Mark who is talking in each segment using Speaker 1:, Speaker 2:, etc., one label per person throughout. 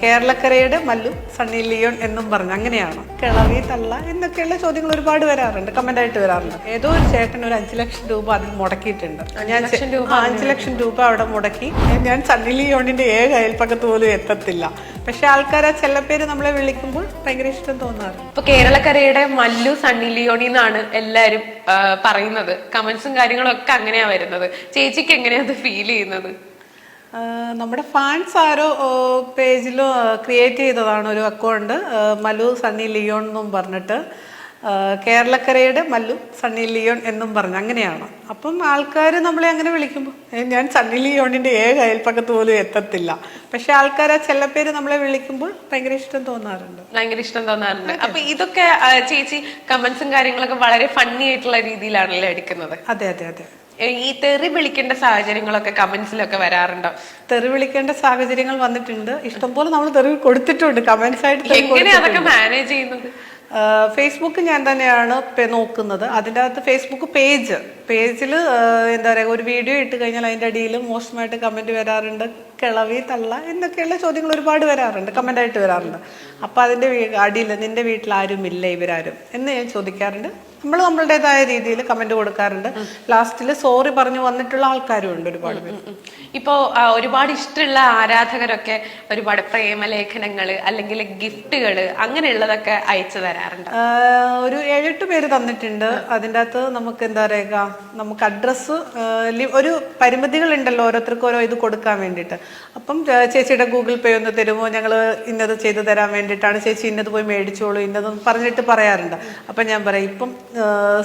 Speaker 1: കേരളക്കരയുടെ Mallu Sunny Leon എന്നും പറഞ്ഞു അങ്ങനെയാണ്. കിളവി തള്ള എന്നൊക്കെയുള്ള ചോദ്യങ്ങൾ ഒരുപാട് വരാറുണ്ട്, കമന്റായിട്ട് വരാറുണ്ട്. ഏതോ ഒരു ചേട്ടൻ ഒരു 5 ലക്ഷം രൂപ അതിൽ മുടക്കിയിട്ടുണ്ട്. ഞാൻ 5 ലക്ഷം രൂപ അവിടെ മുടക്കി. ഞാൻ സണ്ണി ലിയോണിന്റെ അയൽപ്പക്കത്ത് പോലും എത്തത്തില്ല. പക്ഷെ ആൾക്കാർ ആ ചെല്ലപ്പേര് നമ്മളെ വിളിക്കുമ്പോൾ ഭയങ്കര ഇഷ്ടം തോന്നാറ്.
Speaker 2: ഇപ്പൊ കേരളക്കരയുടെ മല്ലു സണ്ണി ലിയോണി എന്നാണ് എല്ലാരും പറയുന്നത്. കമന്റ്സും കാര്യങ്ങളും ഒക്കെ അങ്ങനെയാ വരുന്നത്. ചേച്ചിക്ക് എങ്ങനെയാ അത് ഫീൽ ചെയ്യുന്നത്?
Speaker 1: നമ്മുടെ ഫാൻസ് ആരോ പേജിലോ ക്രിയേറ്റ് ചെയ്തതാണ് ഒരു അക്കൗണ്ട്, മല്ലു സണ്ണി ലിയോൺ എന്നും പറഞ്ഞിട്ട്. കേരളക്കരയുടെ മല്ലു സണ്ണി ലിയോൺ എന്നും പറഞ്ഞു അങ്ങനെയാണ്. അപ്പം ആൾക്കാർ നമ്മളെ അങ്ങനെ വിളിക്കുമ്പോൾ ഞാൻ സണ്ണി ലിയോണിന്റെ അയൽപ്പക്കത്ത് പോലും എത്തത്തില്ല. പക്ഷെ ആൾക്കാർ ആ ചെല്ലപ്പേര് നമ്മളെ വിളിക്കുമ്പോൾ ഭയങ്കര ഇഷ്ടം തോന്നാറുണ്ട്.
Speaker 2: ഭയങ്കര ഇഷ്ടം തോന്നാറുണ്ട്. അപ്പൊ ഇതൊക്കെ ചേച്ചി കമന്റ്സും കാര്യങ്ങളൊക്കെ വളരെ ഫണ്ണി ആയിട്ടുള്ള രീതിയിലാണല്ലോ എടുക്കുന്നത്.
Speaker 1: അതെ അതെ അതെ.
Speaker 2: ഈ തെറി വിളിക്കേണ്ട സാഹചര്യങ്ങളൊക്കെ കമന്റ്സിലൊക്കെ വരാറുണ്ടോ?
Speaker 1: തെറി വിളിക്കേണ്ട സാഹചര്യങ്ങൾ വന്നിട്ടുണ്ട്. ഇഷ്ടംപോലെ നമ്മൾ തെറി കൊടുത്തിട്ടുണ്ട് കമന്റ്സ് ആയിട്ട്.
Speaker 2: എങ്ങനെയാ അതൊക്കെ മാനേജ് ചെയ്യുന്നത്?
Speaker 1: ഫേസ്ബുക്ക് ഞാൻ തന്നെയാണ് നോക്കുന്നത്. അതിൻ്റെ അകത്ത് ഫേസ്ബുക്ക് പേജിൽ എന്താ പറയുക, ഒരു വീഡിയോ ഇട്ട് കഴിഞ്ഞാൽ അതിൻ്റെ അടിയിൽ മോശമായിട്ട് കമൻറ്റ് വരാറുണ്ട്. കിളവി തള്ള എന്നൊക്കെയുള്ള ചോദ്യങ്ങൾ ഒരുപാട് വരാറുണ്ട്, കമൻ്റായിട്ട് വരാറുണ്ട്. അപ്പം അതിൻ്റെ അടിയിൽ നിന്റെ വീട്ടിൽ ആരും ഇല്ല ഇവരാരും എന്ന് ഞാൻ ചോദിക്കാറുണ്ട്. നമ്മൾ നമ്മളുടേതായ രീതിയിൽ കമന്റ് കൊടുക്കാറുണ്ട്. ലാസ്റ്റിൽ സോറി പറഞ്ഞു വന്നിട്ടുള്ള ആൾക്കാരും ഉണ്ട് ഒരുപാട് പേര്.
Speaker 2: ഇപ്പോ ഒരുപാട് ഇഷ്ടമുള്ള ആരാധകരൊക്കെ ഒരുപാട് പ്രേമലേഖനങ്ങള് അല്ലെങ്കിൽ ഗിഫ്റ്റുകള് അങ്ങനെയുള്ളതൊക്കെ അയച്ചു തരാറുണ്ട്.
Speaker 1: ഒരു 7-8 പേര് തന്നിട്ടുണ്ട്. അതിൻ്റെ അകത്ത് നമുക്ക് എന്താ പറയുക, നമുക്ക് അഡ്രസ്സ് ഒരു പരിമിതികൾ ഉണ്ടല്ലോ ഓരോരുത്തർക്കും ഓരോ ഇത് കൊടുക്കാൻ വേണ്ടിയിട്ട്. അപ്പം ചേച്ചിയുടെ ഗൂഗിൾ പേ ഒന്ന് തരുമോ, ഞങ്ങൾ ഇന്നത് ചെയ്തു തരാൻ വേണ്ടിയിട്ടാണ്, ചേച്ചി ഇന്നത് പോയി മേടിച്ചോളൂ ഇന്നത് പറഞ്ഞിട്ട് പറയാറുണ്ട്. അപ്പം ഞാൻ പറയും ഇപ്പം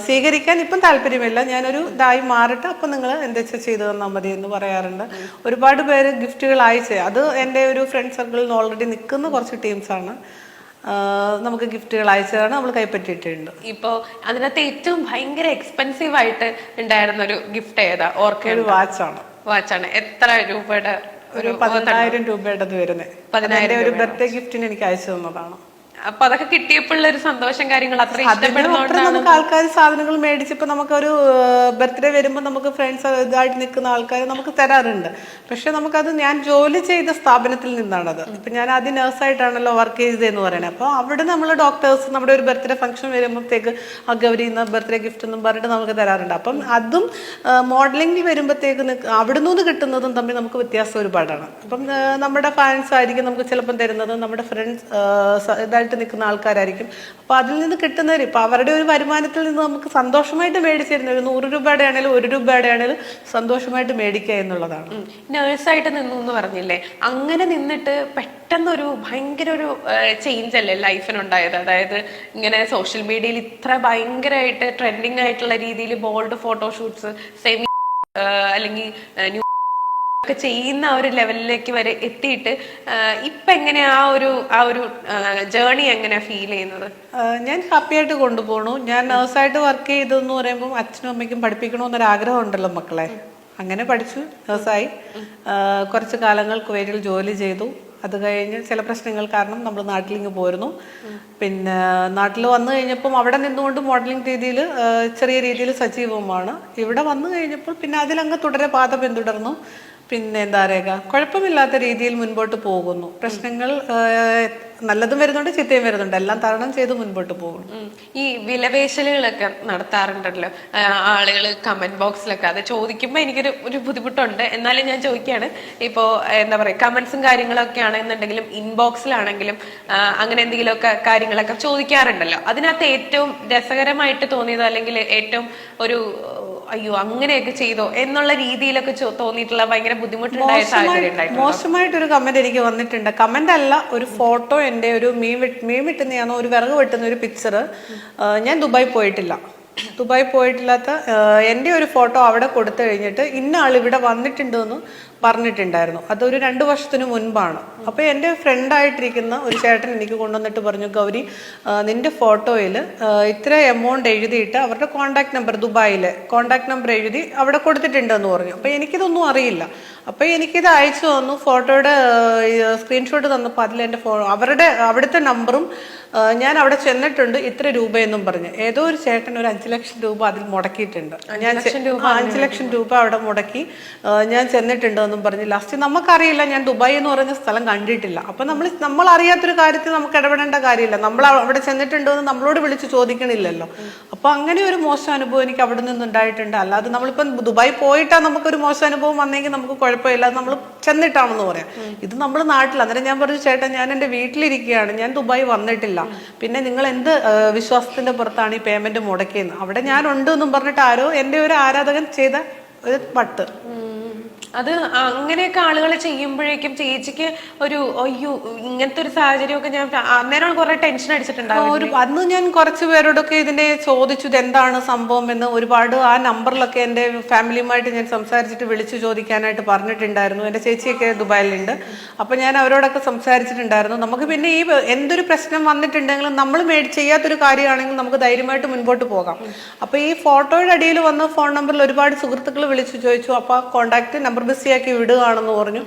Speaker 1: സ്വീകരിക്കാൻ ഇപ്പം താല്പര്യമില്ല, ഞാനൊരു ഇതായി മാറട്ടെ, അപ്പം നിങ്ങൾ എന്താ ചെയ്തു തന്നാൽ മതി എന്ന് പറയാറുണ്ട്. ഒരുപാട് പേര് ഗിഫ്റ്റുകൾ അയച്ച്, അത് എൻ്റെ ഒരു ഫ്രണ്ട് സർക്കിളിൽ ഓൾറെഡി നിൽക്കുന്ന കുറച്ച് ടീംസാണ് നമുക്ക് ഗിഫ്റ്റുകൾ അയച്ചതാണ്, നമ്മൾ കൈപ്പറ്റിയിട്ടുണ്ട്.
Speaker 2: ഇപ്പോ അതിനകത്ത് ഏറ്റവും ഭയങ്കര എക്സ്പെൻസീവ് ആയിട്ട് ഉണ്ടായിരുന്ന ഒരു ഗിഫ്റ്റ് ഏതാ? ഒരു വാച്ചാണ്. എത്ര രൂപയുടെ?
Speaker 1: ഒരു 10,000 രൂപയുടെ വരുന്നത്. 10,000 ഒരു ബർത്ത്ഡേ ഗിഫ്റ്റിന് എനിക്ക് അയച്ചു തന്നതാണ്.
Speaker 2: അപ്പൊ അതൊക്കെ കിട്ടിയപ്പോഴുള്ള ഒരു സന്തോഷം കാര്യങ്ങൾ അത്ര
Speaker 1: നമുക്ക് ആൾക്കാർ സാധനങ്ങൾ മേടിച്ചപ്പോ നമുക്കൊരു ബർത്ത്ഡേ വരുമ്പോൾ നമുക്ക് ഫ്രണ്ട്സ് ഇതായിട്ട് നിൽക്കുന്ന ആൾക്കാർ നമുക്ക് തരാറുണ്ട്. പക്ഷെ നമുക്കത് ഞാൻ ജോലി ചെയ്ത സ്ഥാപനത്തിൽ നിന്നാണത്. ഇപ്പൊ ഞാൻ ആദ്യം നേഴ്സായിട്ടാണല്ലോ വർക്ക് ചെയ്തതെന്ന് പറയുന്നത്. അപ്പോൾ അവിടെ നമ്മൾ ഡോക്ടേഴ്സ് നമ്മുടെ ഒരു ബർത്ത്ഡേ ഫംഗ്ഷൻ വരുമ്പോഴത്തേക്ക് ആ ഗൗരി എന്ന ബർത്ത്ഡേ ഗിഫ്റ്റ് എന്നും പറഞ്ഞിട്ട് നമുക്ക് തരാറുണ്ട്. അപ്പം അതും മോഡലിംഗിൽ വരുമ്പോഴത്തേക്ക് അവിടെ നിന്ന് കിട്ടുന്നതും തമ്മിൽ നമുക്ക് വ്യത്യാസം ഒരുപാടാണ്. അപ്പം നമ്മുടെ ഫാൻസ് ആയിരിക്കും നമുക്ക് ചിലപ്പം തരുന്നത്, നമ്മുടെ ഫ്രണ്ട്സ് ഇതായിട്ട് നിൽക്കുന്ന ആൾക്കാരായിരിക്കും. അപ്പൊ അതിൽ നിന്ന് കിട്ടുന്നവർ ഇപ്പൊ അവരുടെ ഒരു വരുമാനത്തിൽ നിന്ന് നമുക്ക് സന്തോഷമായിട്ട് മേടിച്ചിരുന്ന ഒരു 100 രൂപയുടെ ആണെങ്കിലും 1 രൂപയുടെ ആണെങ്കിലും സന്തോഷമായിട്ട് മേടിക്കുക എന്നുള്ളതാണ്.
Speaker 2: നേഴ്സായിട്ട് നിന്നു എന്ന് പറഞ്ഞില്ലേ, അങ്ങനെ നിന്നിട്ട് പെട്ടെന്നൊരു ഭയങ്കര ഒരു ചേഞ്ച് അല്ലേ ലൈഫിനുണ്ടായത്? അതായത് ഇങ്ങനെ സോഷ്യൽ മീഡിയയിൽ ഇത്ര ഭയങ്കരമായിട്ട് ട്രെൻഡിങ് ആയിട്ടുള്ള രീതിയിൽ ബോൾഡ് ഫോട്ടോഷൂട്ട്സ് സെമി അല്ലെങ്കിൽ ഒക്കെ ചെയ്യുന്ന ഒരു ലെവലിലേക്ക് വരെ എത്തിയിട്ട് ഇപ്പൊ എങ്ങനെയാ ആ ഒരു ജേർണി എങ്ങനെയാ ഫീൽ ചെയ്യുന്നത്?
Speaker 1: ഞാൻ ഹാപ്പി ആയിട്ട് കൊണ്ടുപോകണു. ഞാൻ നേഴ്സായിട്ട് വർക്ക് ചെയ്തെന്ന് പറയുമ്പോൾ അച്ഛനും അമ്മയ്ക്കും പഠിപ്പിക്കണമെന്നൊരു ആഗ്രഹം ഉണ്ടല്ലോ മക്കളെ. അങ്ങനെ പഠിച്ചു, നേഴ്സായി. കുറച്ച് കാലങ്ങൾ കുവൈറ്റിൽ ജോലി ചെയ്തു. അത് കഴിഞ്ഞ് ചില പ്രശ്നങ്ങൾ കാരണം നമ്മൾ നാട്ടിലിങ്ങ് പോരുന്നു. പിന്നെ നാട്ടിൽ വന്നു കഴിഞ്ഞപ്പം അവിടെ നിന്നുകൊണ്ട് മോഡലിംഗ് രീതിയിൽ ചെറിയ രീതിയിൽ സജീവമാണ്. ഇവിടെ വന്നു കഴിഞ്ഞപ്പോൾ പിന്നെ അതിലങ്ങ് തുടരെ പാത പിന്തുടർന്നു. പിന്നെ എന്താ പറയുക, കുഴപ്പമില്ലാത്ത രീതിയിൽ മുൻപോട്ട് പോകുന്നു. പ്രശ്നങ്ങൾ നല്ലതും വരുന്നുണ്ട്, ചീത്തയും വരുന്നുണ്ട്, എല്ലാം തരണം ചെയ്ത് മുൻപോട്ട് പോകുന്നു.
Speaker 2: ഈ വിലപേശലുകളൊക്കെ നടത്താറുണ്ടല്ലോ ആളുകൾ കമന്റ് ബോക്സിലൊക്കെ. അത് ചോദിക്കുമ്പോൾ എനിക്കൊരു ബുദ്ധിമുട്ടുണ്ട്, എന്നാലും ഞാൻ ചോദിക്കുകയാണ്. ഇപ്പോ എന്താ പറയുക, കമന്റ്സും കാര്യങ്ങളൊക്കെ ആണെന്നുണ്ടെങ്കിലും ഇൻബോക്സിലാണെങ്കിലും അങ്ങനെ എന്തെങ്കിലുമൊക്കെ കാര്യങ്ങളൊക്കെ ചോദിക്കാറുണ്ടല്ലോ. അതിനകത്ത് ഏറ്റവും രസകരമായിട്ട് തോന്നിയത് അല്ലെങ്കിൽ ഏറ്റവും ഒരു അയ്യോ അങ്ങനെയൊക്കെ ചെയ്തോ എന്നുള്ള രീതിയിലൊക്കെ തോന്നിയിട്ടുള്ള ഭയങ്കര ബുദ്ധിമുട്ടുണ്ടായ സാഹചര്യം ഉണ്ടായിരുന്നു?
Speaker 1: മോശമായിട്ടൊരു കമന്റ് എനിക്ക് വന്നിട്ടുണ്ട്. കമന്റ് അല്ല, ഒരു ഫോട്ടോ, എൻ്റെ ഒരു മീൻ വെട്ടുന്നതാണോ ഒരു വിറക് വെട്ടുന്ന ഒരു പിക്ചർ. ഞാൻ ദുബായ് പോയിട്ടില്ലാത്ത എൻ്റെ ഒരു ഫോട്ടോ അവിടെ കൊടുത്തു കഴിഞ്ഞിട്ട് ഇന്ന ആൾ ഇവിടെ വന്നിട്ടുണ്ടെന്ന് പറഞ്ഞിട്ടുണ്ടായിരുന്നു. അതൊരു 2 വർഷത്തിന് മുൻപാണ്. അപ്പോൾ എൻ്റെ ഫ്രണ്ടായിട്ടിരിക്കുന്ന ഒരു ചേട്ടൻ എനിക്ക് കൊണ്ടുവന്നിട്ട് പറഞ്ഞു, ഗൗരി നിന്റെ ഫോട്ടോയിൽ ഇത്ര എമൗണ്ട് എഴുതിയിട്ട് അവരുടെ കോണ്ടാക്ട് നമ്പർ, ദുബായിലെ കോണ്ടാക്ട് നമ്പർ എഴുതി അവിടെ കൊടുത്തിട്ടുണ്ടെന്ന് പറഞ്ഞു. അപ്പോൾ എനിക്കിതൊന്നും അറിയില്ല. അപ്പോൾ എനിക്കിത് അയച്ചു തന്നു, ഫോട്ടോയുടെ സ്ക്രീൻഷോട്ട് തന്നപ്പോൾ അതിൽ എൻ്റെ അവിടുത്തെ നമ്പറും ഞാൻ അവിടെ ചെന്നിട്ടുണ്ട് ഇത്ര രൂപയെന്നും പറഞ്ഞ്. ഏതോ ഒരു ചേട്ടൻ ഒരു 5 ലക്ഷം രൂപ അതിൽ മുടക്കിയിട്ടുണ്ട്. ഞാൻ 5 ലക്ഷം രൂപ അവിടെ മുടക്കി ഞാൻ ചെന്നിട്ടുണ്ട് എന്നും പറഞ്ഞ് ലാസ്റ്റ് നമുക്കറിയില്ല, ഞാൻ ദുബായ് എന്ന് പറഞ്ഞ സ്ഥലം കണ്ടിട്ടില്ല. അപ്പൊ നമ്മൾ അറിയാത്തൊരു കാര്യത്തിൽ നമുക്ക് ഇടപെടേണ്ട കാര്യമില്ല. നമ്മൾ അവിടെ ചെന്നിട്ടുണ്ടോ എന്ന് നമ്മളോട് വിളിച്ച് ചോദിക്കണില്ലല്ലോ. അപ്പൊ അങ്ങനെ ഒരു മോശം അനുഭവം എനിക്ക് അവിടെ നിന്ന് ഉണ്ടായിട്ടുണ്ട്. അല്ലാതെ നമ്മളിപ്പം ദുബായ് പോയിട്ടാ നമുക്കൊരു മോശം അനുഭവം വന്നെങ്കിൽ നമുക്ക് കുഴപ്പമില്ല, നമ്മൾ ചെന്നിട്ടാണെന്ന് പറയാം. ഇത് നമ്മൾ നാട്ടിൽ. അന്നേരം ഞാൻ പറഞ്ഞു, ചേട്ടാ ഞാൻ എൻ്റെ വീട്ടിലിരിക്കുകയാണ്, ഞാൻ ദുബായ് വന്നിട്ടില്ല, പിന്നെ നിങ്ങൾ എന്ത് വിശ്വാസത്തിന്റെ പുറത്താണ് ഈ പേയ്മെന്റ് മുടക്കിയെന്ന്. അവിടെ ഞാൻ ഉണ്ട് എന്നും പറഞ്ഞിട്ട് ആരോ എൻ്റെ ഒരു ആരാധകൻ ചെയ്ത ഒരു പട്ട്.
Speaker 2: അത് അങ്ങനെയൊക്കെ ആളുകൾ ചെയ്യുമ്പോഴേക്കും ചേച്ചിക്ക് ഒരു അയ്യോ ഇങ്ങനത്തെ ഒരു സാഹചര്യമൊക്കെ ഞാൻ അന്നേരം കുറെ ടെൻഷൻ അടിച്ചിട്ടുണ്ടാവും.
Speaker 1: അന്ന് ഞാൻ കുറച്ച് പേരോടൊക്കെ ഇതിന്റെ ചോദിച്ചു എന്താണ് സംഭവം എന്ന്. ഒരുപാട് ആ നമ്പറിലൊക്കെ എൻ്റെ ഫാമിലിയുമായിട്ട് ഞാൻ സംസാരിച്ചിട്ട് വിളിച്ചു ചോദിക്കാനായിട്ട് പറഞ്ഞിട്ടുണ്ടായിരുന്നു. എൻ്റെ ചേച്ചിയൊക്കെ ദുബായിലുണ്ട്. അപ്പൊ ഞാൻ അവരോടൊക്കെ സംസാരിച്ചിട്ടുണ്ടായിരുന്നു. നമുക്ക് പിന്നെ ഈ എന്തൊരു പ്രശ്നം വന്നിട്ടുണ്ടെങ്കിലും നമ്മൾ ചെയ്യാത്തൊരു കാര്യമാണെങ്കിൽ നമുക്ക് ധൈര്യമായിട്ട് മുൻപോട്ട് പോകാം. അപ്പൊ ഈ ഫോട്ടോയുടെ അടിയിൽ വന്ന ഫോൺ നമ്പറിൽ ഒരുപാട് സുഹൃത്തുക്കൾ വിളിച്ചു ചോദിച്ചു. അപ്പൊ ആ കോൺടാക്ട് നമ്പർ ബിസിയാക്കി വിടുകയാണെന്ന് പറഞ്ഞു.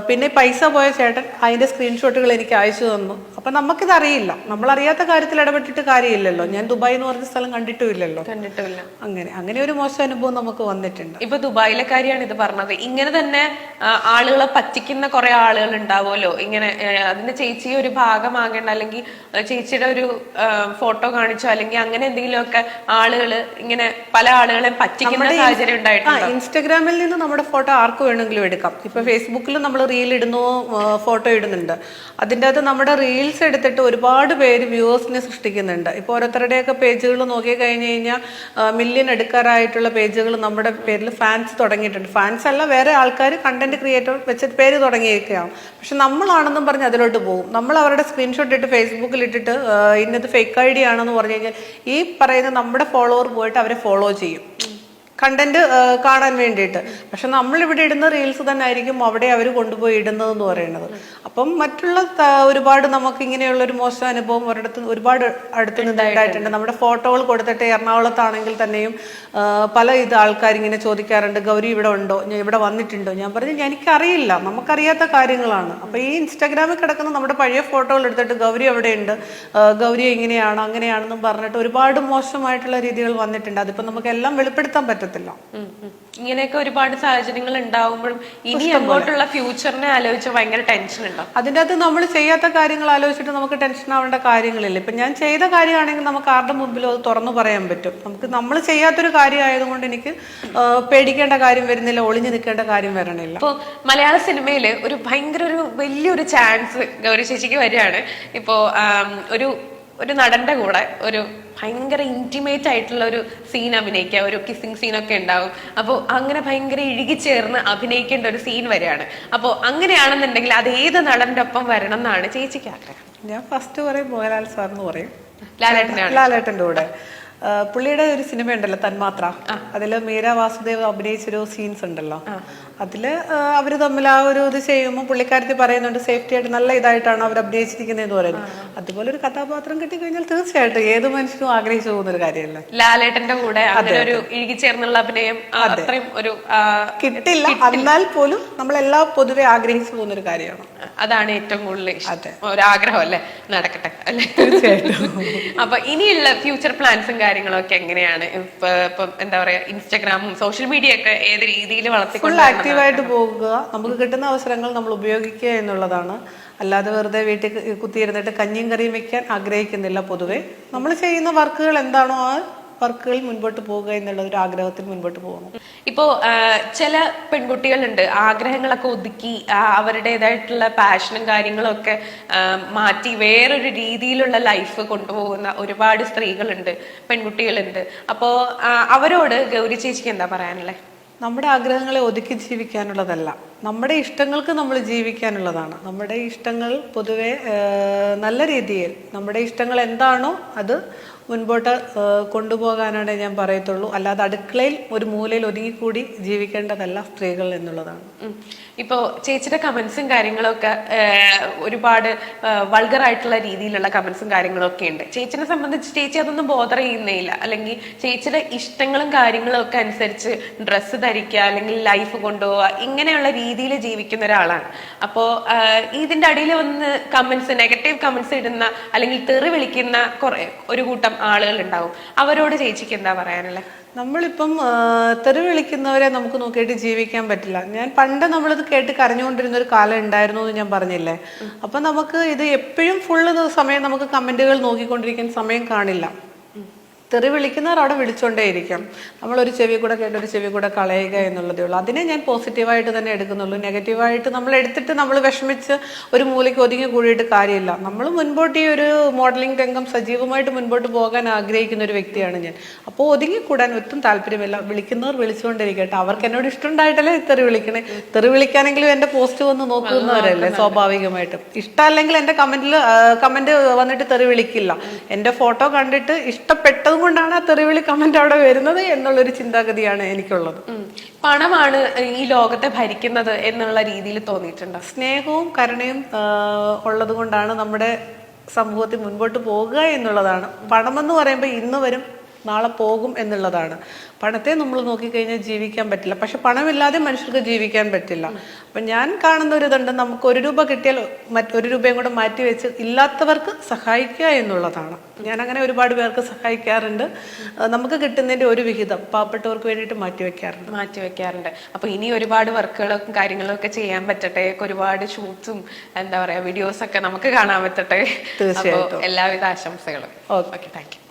Speaker 1: പിന്നെ പൈസ പോയ ചേട്ടൻ അതിന്റെ സ്ക്രീൻഷോട്ടുകൾ എനിക്ക് അയച്ചു തന്നു. അപ്പൊ നമുക്കിത് അറിയില്ല, നമ്മൾ അറിയാത്ത കാര്യത്തിൽ ഇടപെട്ടിട്ട് കാര്യമില്ലല്ലോ. ഞാൻ ദുബായ് എന്ന് പറഞ്ഞ സ്ഥലം കണ്ടിട്ടുമില്ല. അങ്ങനെ ഒരു മോശം അനുഭവം നമുക്ക് വന്നിട്ടുണ്ട്.
Speaker 2: ഇപ്പൊ ദുബായിലെ കാര്യമാണ് ഇത് പറഞ്ഞത്. ഇങ്ങനെ തന്നെ ആളുകളെ പറ്റിക്കുന്ന കുറെ ആളുകൾ ഉണ്ടാവുമല്ലോ. ഇങ്ങനെ അതിന്റെ ചേച്ചി ഒരു ഭാഗമാകേണ്ട, അല്ലെങ്കിൽ ചേച്ചിയുടെ ഒരു ഫോട്ടോ കാണിച്ചോ അല്ലെങ്കിൽ അങ്ങനെ എന്തെങ്കിലുമൊക്കെ ആളുകൾ ഇങ്ങനെ പല ആളുകളെയും പറ്റിക്കുന്ന സാഹചര്യം ഉണ്ടായിട്ടുണ്ട്.
Speaker 1: ഇൻസ്റ്റഗ്രാമിൽ നിന്ന് നമ്മുടെ ഫോട്ടോ ആർക്ക് വേണമെങ്കിലും എടുക്കാം. ഇപ്പൊ ഫേസ്ബുക്കിൽ നമ്മൾ റീൽ ഇടുന്നു, ഫോട്ടോ ഇടുന്നുണ്ട്. അതിൻ്റെ അകത്ത് നമ്മുടെ റീൽസ് എടുത്തിട്ട് ഒരുപാട് പേര് വ്യൂവേഴ്സിനെ സൃഷ്ടിക്കുന്നുണ്ട്. ഇപ്പോൾ ഓരോരുത്തരുടെയൊക്കെ പേജുകൾ നോക്കി കഴിഞ്ഞ് കഴിഞ്ഞാൽ മില്യൺ എടുക്കാറായിട്ടുള്ള പേജുകൾ നമ്മുടെ പേരിൽ ഫാൻസ് തുടങ്ങിയിട്ടുണ്ട്. ഫാൻസ് അല്ല, വേറെ ആൾക്കാർ കണ്ടന്റ് ക്രിയേറ്റർ വെച്ച് പേര് തുടങ്ങിയിരിക്കുകയാണ്. പക്ഷെ നമ്മളാണെന്നും പറഞ്ഞ് അതിലോട്ട് പോകും. നമ്മൾ അവരുടെ സ്ക്രീൻഷോട്ട് ഇട്ട് ഫേസ്ബുക്കിൽ ഇട്ടിട്ട് ഇന്നത് ഫേക്ക് ഐ ഡി ആണെന്ന് പറഞ്ഞു കഴിഞ്ഞാൽ ഈ പറയുന്ന നമ്മുടെ ഫോളോവർ പോയിട്ട് അവരെ ഫോളോ ചെയ്യും, കണ്ടന്റ് കാണാൻ വേണ്ടിയിട്ട്. പക്ഷെ നമ്മളിവിടെ ഇടുന്ന റീൽസ് തന്നെ ആയിരിക്കും അവിടെ അവർ കൊണ്ടുപോയി ഇടുന്നതെന്ന് പറയുന്നത്. അപ്പം മറ്റുള്ള ഒരുപാട് നമുക്ക് ഇങ്ങനെയുള്ളൊരു മോശം അനുഭവം ഒരുപാട് അടുത്ത് നിന്നുണ്ടായിട്ടുണ്ട്. നമ്മുടെ ഫോട്ടോകൾ കൊടുത്തിട്ട് എറണാകുളത്താണെങ്കിൽ തന്നെയും പല ആൾക്കാർ ഇങ്ങനെ ചോദിക്കാറുണ്ട്, ഗൗരി ഇവിടെ ഉണ്ടോ, ഞാൻ ഇവിടെ വന്നിട്ടുണ്ടോ. ഞാൻ പറഞ്ഞു എനിക്കറിയില്ല, നമുക്കറിയാത്ത കാര്യങ്ങളാണ്. അപ്പൊ ഈ ഇൻസ്റ്റാഗ്രാമിൽ കിടക്കുന്ന നമ്മുടെ പഴയ ഫോട്ടോകൾ എടുത്തിട്ട് ഗൗരി എവിടെയുണ്ട്, ഗൗരി ഇങ്ങനെയാണ് അങ്ങനെയാണെന്നും പറഞ്ഞിട്ട് ഒരുപാട് മോശമായിട്ടുള്ള രീതികൾ വന്നിട്ടുണ്ട്. അതിപ്പോ നമുക്ക് എല്ലാം വെളിപ്പെടുത്താൻ പറ്റും.
Speaker 2: ഇങ്ങനെയൊക്കെ ഒരുപാട് സാഹചര്യങ്ങൾ ഉണ്ടാവുമ്പോഴും ഇനി അങ്ങോട്ടുള്ള ഫ്യൂച്ചറിനെ ആലോചിച്ച് ഭയങ്കര ടെൻഷൻ ഉണ്ടാവും.
Speaker 1: അതിൻ്റെ അകത്ത് നമ്മൾ ചെയ്യാത്ത കാര്യങ്ങൾ ആലോചിച്ചിട്ട് നമുക്ക് ടെൻഷൻ ആവേണ്ട കാര്യങ്ങളില്ല. ഇപ്പൊ ഞാൻ ചെയ്ത കാര്യമാണെങ്കിൽ നമുക്ക് ആരുടെ മുമ്പിലും അത് തുറന്നു പറയാൻ പറ്റും. നമ്മൾ ചെയ്യാത്തൊരു കാര്യമായതുകൊണ്ട് എനിക്ക് പേടിക്കേണ്ട കാര്യം വരുന്നില്ല, ഒളിഞ്ഞു നിൽക്കേണ്ട കാര്യം വരണില്ല.
Speaker 2: ഇപ്പോ മലയാള സിനിമയില് ഒരു ഭയങ്കര ഒരു വലിയൊരു ചാൻസ് ഗൗരി ചേച്ചിക്ക് വരികയാണ്. ഇപ്പോ ഒരു നടന്റെ കൂടെ ഒരു ഭയങ്കര ഇന്റിമേറ്റ് ആയിട്ടുള്ള ഒരു സീൻ അഭിനയിക്കുക, ഒരു കിസ്സിങ് സീനൊക്കെ ഉണ്ടാവും. അപ്പോൾ അങ്ങനെ ഭയങ്കര ഇഴുകിച്ചേർന്ന് അഭിനയിക്കേണ്ട ഒരു സീൻ വരെയാണ്. അപ്പോൾ അങ്ങനെയാണെന്നുണ്ടെങ്കിൽ അത് ഏത് നടന്റെ ഒപ്പം വരണം എന്നാണ് ചേച്ചിക്ക് ആഗ്രഹം?
Speaker 1: ഞാൻ ഫസ്റ്റ് പറയും മോഹൻലാൽ സാർ എന്ന് പറയും.
Speaker 2: ലാലേട്ടന്റെ
Speaker 1: കൂടെ പുള്ളിയുടെ ഒരു സിനിമ ഉണ്ടല്ലോ തന്മാത്ര, അതില് മീര വാസുദേവ് അഭിനയിച്ചൊരു സീൻസ് ഉണ്ടല്ലോ. അതില് അവര് തമ്മിൽ ആ ഒരു ഇത് ചെയ്യുമ്പോൾ പുള്ളിക്കാരത്തി പറയുന്നുണ്ട് സേഫ്റ്റി ആയിട്ട് നല്ല ഇതായിട്ടാണ് അവർ അഭിനയിച്ചിരിക്കുന്നതെന്ന് പറയുന്നത്. അതുപോലെ ഒരു കഥാപാത്രം കിട്ടിക്കഴിഞ്ഞാൽ തീർച്ചയായിട്ടും ഏത് മനുഷ്യനും ആഗ്രഹിച്ചു പോകുന്ന ഒരു കാര്യമല്ല.
Speaker 2: ലാലേട്ടന്റെ കൂടെ അങ്ങനെ ഒരു ഇഴുകിച്ചേർന്നുള്ള അഭിനയം അത്രയും ഒരു
Speaker 1: കിട്ടില്ല, എന്നാൽ പോലും നമ്മളെല്ലാം പൊതുവെ ആഗ്രഹിച്ചു പോകുന്ന ഒരു കാര്യമാണ്.
Speaker 2: അതാണ് ഏറ്റവും കൂടുതൽ ഒരാഗ്രഹം അല്ലേ, നടക്കട്ടെ അല്ലെ? തീർച്ചയായിട്ടും. അപ്പൊ ഇനിയുള്ള ഫ്യൂച്ചർ പ്ലാൻസും കാര്യങ്ങളും ഒക്കെ എങ്ങനെയാണ്? ഇപ്പം എന്താ പറയാ, ഇൻസ്റ്റാഗ്രാമും സോഷ്യൽ മീഡിയ ഒക്കെ ഏത് രീതിയിൽ വളർത്തിക്കൊണ്ട്
Speaker 1: ആക്റ്റീവായിട്ട് പോകുക, നമുക്ക് കിട്ടുന്ന അവസരങ്ങൾ നമ്മൾ ഉപയോഗിക്കുക എന്നുള്ളതാണ്. അല്ലാതെ വെറുതെ വീട്ടിൽ കുത്തിയിരുന്നിട്ട് കഞ്ഞിയും കറിയും വെക്കാൻ ആഗ്രഹിക്കുന്നില്ല. പൊതുവെ നമ്മൾ ചെയ്യുന്ന വർക്കുകൾ എന്താണോ ആ വർക്കുകളിൽ മുൻപോട്ട് പോവുക എന്നുള്ള ഒരു ആഗ്രഹത്തിൽ മുൻപോട്ട് പോകണം.
Speaker 2: ഇപ്പോ ചില പെൺകുട്ടികളുണ്ട് ആഗ്രഹങ്ങളൊക്കെ ഒതുക്കി അവരുടേതായിട്ടുള്ള പാഷനും കാര്യങ്ങളും ഒക്കെ മാറ്റി വേറൊരു രീതിയിലുള്ള ലൈഫ് കൊണ്ടുപോകുന്ന ഒരുപാട് സ്ത്രീകളുണ്ട്, പെൺകുട്ടികളുണ്ട്. അപ്പോ അവരോട് ഗൗരി ചേച്ചിക്ക് എന്താ പറയാനുള്ളത്?
Speaker 1: നമ്മുടെ ആഗ്രഹങ്ങളെ ഒതുക്കി ജീവിക്കാനുള്ളതല്ല, നമ്മുടെ ഇഷ്ടങ്ങൾക്ക് നമ്മൾ ജീവിക്കാനുള്ളതാണ്. നമ്മുടെ ഇഷ്ടങ്ങൾ പൊതുവെ നല്ല രീതിയിൽ നമ്മുടെ ഇഷ്ടങ്ങൾ എന്താണോ അത് മുൻപോട്ട് കൊണ്ടുപോകാനാണ് ഞാൻ പറയത്തുള്ളൂ. അല്ലാതെ അടുക്കളയിൽ ഒരു മൂലയിൽ ഒതുങ്ങിക്കൂടി ജീവിക്കേണ്ടതല്ല സ്ത്രീകൾ എന്നുള്ളതാണ്.
Speaker 2: ഇപ്പോൾ ചേച്ചിയുടെ കമന്റ്സും കാര്യങ്ങളൊക്കെ ഒരുപാട് വൾഗറായിട്ടുള്ള രീതിയിലുള്ള കമന്റ്സും കാര്യങ്ങളൊക്കെ ഉണ്ട്. ചേച്ചിനെ സംബന്ധിച്ച് ചേച്ചി അതൊന്നും ബോധർ ചെയ്യുന്നില്ല, അല്ലെങ്കിൽ ചേച്ചിയുടെ ഇഷ്ടങ്ങളും കാര്യങ്ങളും ഒക്കെ അനുസരിച്ച് ഡ്രസ്സ് ധരിക്കുക അല്ലെങ്കിൽ ലൈഫ് കൊണ്ടുപോവുക ഇങ്ങനെയുള്ള രീതിയിൽ ജീവിക്കുന്ന ഒരാളാണ്. അപ്പോൾ ഇതിന്റെ അടിയിൽ വന്ന് കമന്റ്സ്, നെഗറ്റീവ് കമന്റ്സ് ഇടുന്ന അല്ലെങ്കിൽ തെറി വിളിക്കുന്ന ഒരു കൂട്ടം ആളുകൾ ഉണ്ടാവും. അവരോട് ചേച്ചിക്ക് എന്താ പറയാനുള്ളത്?
Speaker 1: നമ്മളിപ്പം തെറി വിളിക്കുന്നവരെ നമുക്ക് നോക്കിയിട്ട് ജീവിക്കാൻ പറ്റില്ല. ഞാൻ പണ്ട് നമ്മളിത് കേട്ട് കരഞ്ഞുകൊണ്ടിരുന്ന ഒരു കാലം ഉണ്ടായിരുന്നു എന്ന് ഞാൻ പറഞ്ഞില്ലേ. അപ്പൊ നമുക്ക് ഇത് എപ്പോഴും ഫുള്ള് സമയം നമുക്ക് കമന്റുകൾ നോക്കിക്കൊണ്ടിരിക്കാൻ സമയം കാണില്ല. തെറി വിളിക്കുന്നവർ അവിടെ വിളിച്ചോണ്ടേയിരിക്കും. നമ്മളൊരു ചെവി കൂടെ കേട്ട് ഒരു ചെവി കൂടെ കളയുക എന്നുള്ളതേ ഉള്ളൂ. അതിനെ ഞാൻ പോസിറ്റീവായിട്ട് തന്നെ എടുക്കുന്നുള്ളൂ. നെഗറ്റീവായിട്ട് നമ്മൾ എടുത്തിട്ട് നമ്മൾ വിഷമിച്ച് ഒരു മൂലയ്ക്ക് ഒതുങ്ങി കൂടിയിട്ട് കാര്യമില്ല. നമ്മൾ മുൻപോട്ട് ഈ ഒരു മോഡലിംഗ് രംഗം സജീവമായിട്ട് മുൻപോട്ട് പോകാൻ ആഗ്രഹിക്കുന്ന ഒരു വ്യക്തിയാണ് ഞാൻ. അപ്പോൾ ഒതുങ്ങിക്കൂടാൻ ഒട്ടും താല്പര്യമില്ല. വിളിക്കുന്നവർ വിളിച്ചുകൊണ്ടിരിക്കട്ടെ. അവർക്ക് എന്നോട് ഇഷ്ടമുണ്ടായിട്ടല്ലേ തെറി വിളിക്കണേ. തെറി വിളിക്കാനെങ്കിലും എൻ്റെ പോസ്റ്റ് വന്ന് നോക്കുന്നവരല്ലേ സ്വാഭാവികമായിട്ടും. ഇഷ്ടമല്ലെങ്കിൽ എൻ്റെ കമന്റ് വന്നിട്ട് തെറി വിളിക്കില്ല. എൻ്റെ ഫോട്ടോ കണ്ടിട്ട് ഇഷ്ടപ്പെട്ടത് കൊണ്ടാണ് ആ തെറിവിളി കമന്റ് അവിടെ വരുന്നത് എന്നുള്ളൊരു ചിന്താഗതിയാണ് എനിക്കുള്ളത്.
Speaker 2: പണമാണ് ഈ ലോകത്തെ ഭരിക്കുന്നത് എന്നുള്ള രീതിയിൽ തോന്നിയിട്ടുണ്ട്.
Speaker 1: സ്നേഹവും കരുണയും ഉള്ളത് കൊണ്ടാണ് നമ്മുടെ സമൂഹത്തിൽ മുൻപോട്ട് പോകുക എന്നുള്ളതാണ്. പണമെന്ന് പറയുമ്പോൾ ഇന്ന് വരും നാളെ പോകും എന്നുള്ളതാണ്. പണത്തെ നമ്മൾ നോക്കിക്കഴിഞ്ഞാൽ ജീവിക്കാൻ പറ്റില്ല. പക്ഷെ പണമില്ലാതെ മനുഷ്യർക്ക് ജീവിക്കാൻ പറ്റില്ല. അപ്പം ഞാൻ കാണുന്ന ഒരു ഇതുണ്ട്, നമുക്ക് 1 രൂപ കിട്ടിയാൽ 1 രൂപയും കൂടെ മാറ്റി വെച്ച് ഇല്ലാത്തവർക്ക് സഹായിക്കുക എന്നുള്ളതാണ്. ഞാൻ അങ്ങനെ ഒരുപാട് പേർക്ക് സഹായിക്കാറുണ്ട്. നമുക്ക് കിട്ടുന്നതിന്റെ ഒരു വിഹിതം പാവപ്പെട്ടവർക്ക് വേണ്ടിയിട്ട് മാറ്റിവെക്കാറുണ്ട്. അപ്പൊ ഇനി ഒരുപാട് വർക്കുകളും കാര്യങ്ങളും ഒക്കെ ചെയ്യാൻ പറ്റട്ടെ. ഒരുപാട് ഷൂട്ട്സും എന്താ പറയാ വീഡിയോസ് ഒക്കെ നമുക്ക് കാണാൻ പറ്റട്ടെ. തീർച്ചയായിട്ടും. എല്ലാവിധ ആശംസകളും. Okay,
Speaker 2: thank you.